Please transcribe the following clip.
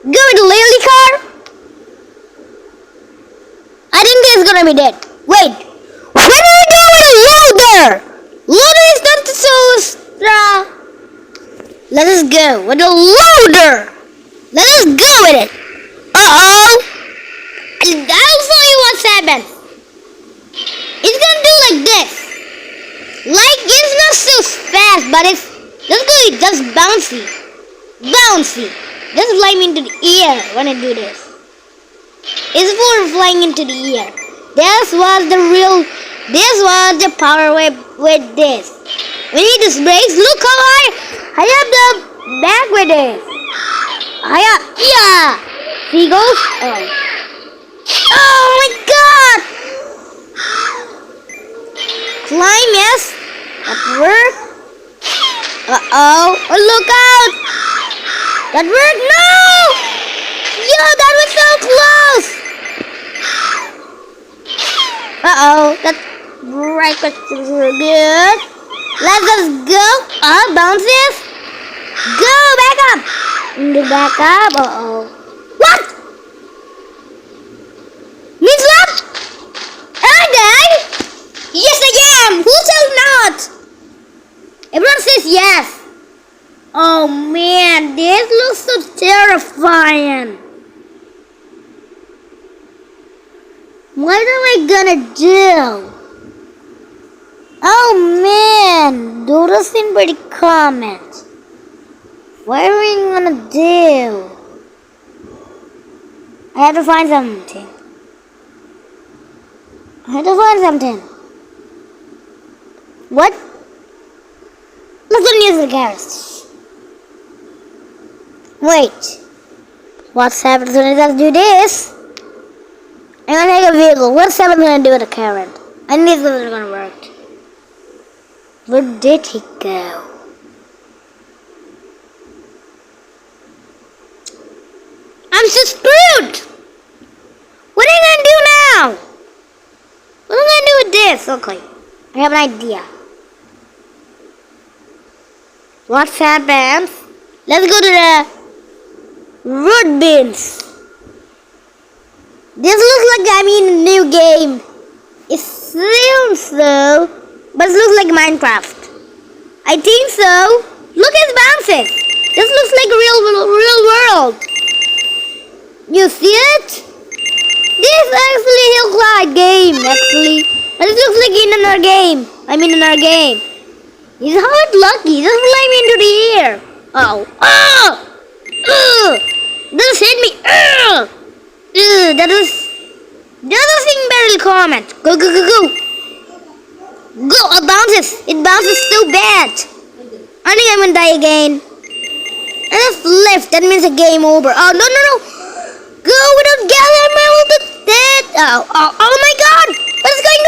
Go with the lily car. I think this is gonna be dead. Wait. Where do we go with a loader? Loader is not so strong. Let us go with a loader. Let us go with it. Uh-oh. I'll show you what's happened. It's gonna do like this. Like, it's not so fast, but it's just bouncy. Bouncy. Just flying into the air when I do this. It's for flying into the air. This was the power with this. We need this brakes. Look how I have the back with this. Yeah. Seagulls. Oh my God. Climb, yes. That worked. Uh-oh. Oh, look out. That worked. No. Yo, that was so close. Uh-oh. That right was good. Let us go. Oh, bounces. Go back up. Go back up. Uh-oh. What? Means what? Am I dead? Yes, I am. Who says not? Everyone says yes. Oh man, this looks so terrifying. What am I gonna do? Oh man, do this in the comments. What are we gonna do? I have to find something. What? Let's go use the carrots. Wait. What's happening when I do this? I'm gonna take a vehicle. What's happening when I do with a carrot? I think this is gonna work. Where did he go? I'm so screwed! What are you gonna do now? What am I gonna do with this? Okay, I have an idea. What's happened? Let's go to the root bins. This looks like I'm in a new game. It seems so, but it looks like Minecraft. I think so. Look at the bounces. This looks like a real world. You see it? This actually looks like a game, actually. But it looks like in another game. Another game. This is how it's lucky. Just fly me into the air. Oh. This hit me. That was thing better comment. Go. Go, it bounces. It bounces so bad. I think I'm gonna die again. And it's left. That means a game over. Oh, no. Go without gas. I will be dead. Oh my God. What is going